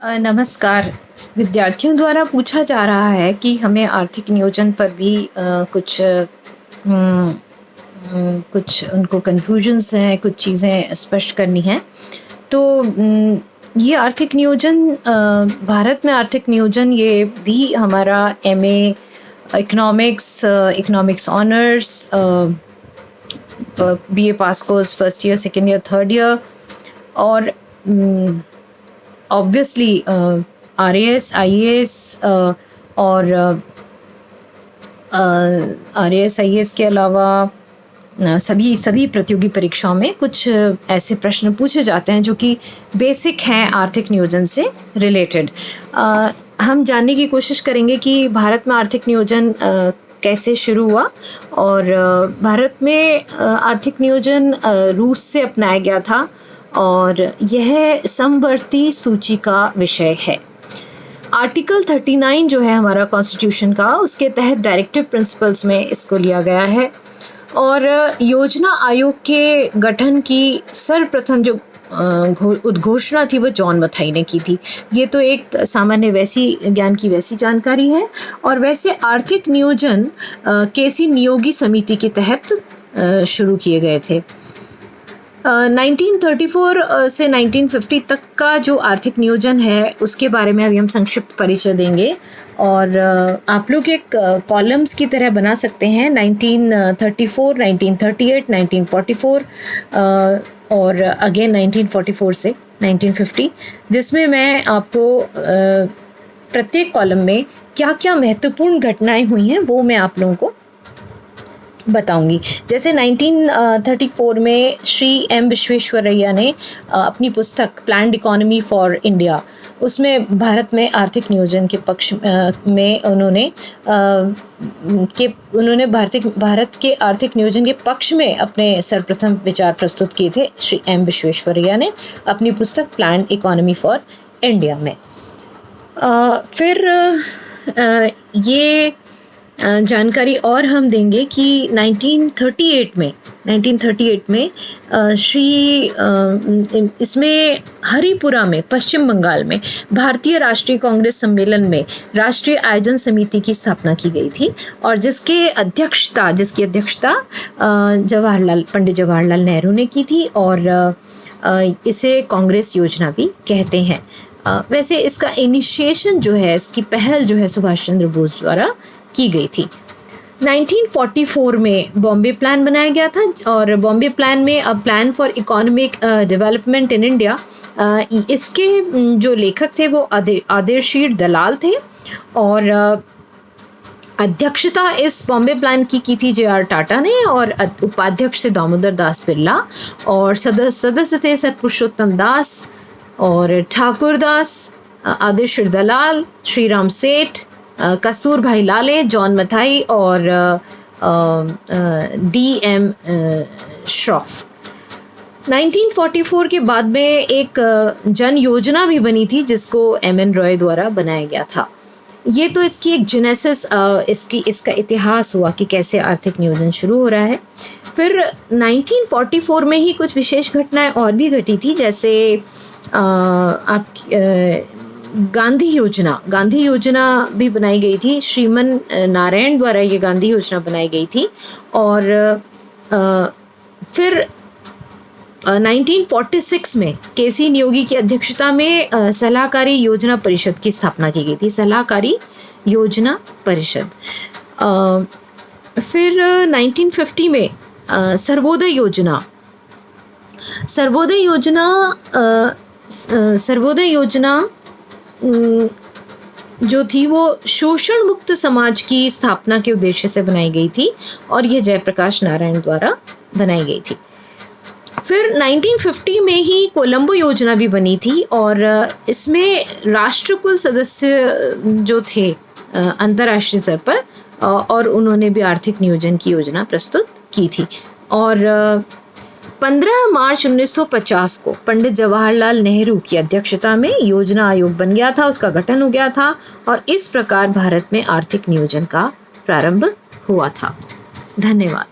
नमस्कार। विद्यार्थियों द्वारा पूछा जा रहा है कि हमें आर्थिक नियोजन पर भी उम, कुछ उनको कन्फ्यूजन्स हैं, कुछ चीज़ें स्पष्ट करनी हैं। तो ये आर्थिक नियोजन भारत में आर्थिक नियोजन ये भी हमारा MA economics honours BA pass course first year, second year, third year और ऑब्वियसली आरएएस, आईएएस और आरएएस, आईएएस के अलावा सभी प्रतियोगी परीक्षाओं में कुछ ऐसे प्रश्न पूछे जाते हैं जो कि बेसिक हैं आर्थिक नियोजन से रिलेटेड। हम जानने की कोशिश करेंगे कि भारत में आर्थिक नियोजन कैसे शुरू हुआ और भारत में आर्थिक नियोजन रूस से अपनाया गया था और यह समवर्ती सूची का विषय है। आर्टिकल 39 जो है हमारा कॉन्स्टिट्यूशन का, उसके तहत डायरेक्टिव प्रिंसिपल्स में इसको लिया गया है और योजना आयोग के गठन की सर्वप्रथम जो उद्घोषणा थी वो जॉन मथाई ने की थी। ये तो एक सामान्य वैसी ज्ञान की वैसी जानकारी है। और वैसे आर्थिक नियोजन केसी नियोगी समिति के तहत शुरू किए गए थे। 1934 से 1950 तक का जो आर्थिक नियोजन है उसके बारे में अभी हम संक्षिप्त परिचय देंगे और आप लोग एक कॉलम्स की तरह बना सकते हैं 1934, 1938, 1944 और अगेन 1944 से 1950, जिसमें मैं आपको प्रत्येक कॉलम में क्या क्या महत्वपूर्ण घटनाएं हुई हैं वो मैं आप लोगों को बताऊंगी। जैसे 1934 में श्री एम विश्वेश्वरैया ने अपनी पुस्तक प्लान्ड इकोनॉमी फॉर इंडिया, उसमें भारत में आर्थिक नियोजन के पक्ष में उन्होंने भारत के आर्थिक नियोजन के पक्ष में अपने सर्वप्रथम विचार प्रस्तुत किए थे। श्री एम विश्वेश्वरैया ने अपनी पुस्तक प्लान्ड इकोनॉमी फॉर इंडिया में। फिर ये जानकारी और हम देंगे कि 1938 में इसमें हरिपुरा में पश्चिम बंगाल में भारतीय राष्ट्रीय कांग्रेस सम्मेलन में राष्ट्रीय आयोजन समिति की स्थापना की गई थी और जिसकी अध्यक्षता पंडित जवाहरलाल नेहरू ने की थी और इसे कांग्रेस योजना भी कहते हैं। वैसे इसका इनिशिएशन जो है, इसकी पहल जो है सुभाष चंद्र बोस द्वारा की गई थी। 1944 में बॉम्बे प्लान बनाया गया था और बॉम्बे प्लान में a plan for economic development in India, इसके जो लेखक थे वो आदेशीर दलाल थे और अध्यक्षता इस बॉम्बे प्लान की थी जे.आर. टाटा ने और उपाध्यक्ष थे दामोदर दास बिरला और सदस्य थे सर पुरुषोत्तम दास और ठाकुर दास, आदेशीर दलाल, श्री राम सेठ, कस्तूर भाई लाले, जॉन मथाई और डी.एम. श्रॉफ। 1944 के बाद में एक जन योजना भी बनी थी जिसको एम.एन. रॉय द्वारा बनाया गया था। ये तो इसकी एक जेनेसिस, इसका इतिहास हुआ कि कैसे आर्थिक नियोजन शुरू हो रहा है। फिर 1944 में ही कुछ विशेष घटनाएं और भी घटी थी, जैसे गांधी योजना भी बनाई गई थी। श्रीमन नारायण द्वारा ये गांधी योजना बनाई गई थी और फिर 1946 में केसी नियोगी की अध्यक्षता में सलाहकारी योजना परिषद की स्थापना की गई थी। सलाहकारी योजना परिषद। फिर 1950 में सर्वोदय योजना जो थी वो शोषण मुक्त समाज की स्थापना के उद्देश्य से बनाई गई थी और ये जयप्रकाश नारायण द्वारा बनाई गई थी। फिर 1950 में ही कोलंबो योजना भी बनी थी और इसमें राष्ट्रकुल सदस्य जो थे अंतर्राष्ट्रीय स्तर पर और उन्होंने भी आर्थिक नियोजन की योजना प्रस्तुत की थी। और 15 मार्च 1950 को पंडित जवाहरलाल नेहरू की अध्यक्षता में योजना आयोग बन गया था, उसका गठन हो गया था और इस प्रकार भारत में आर्थिक नियोजन का प्रारंभ हुआ था। धन्यवाद।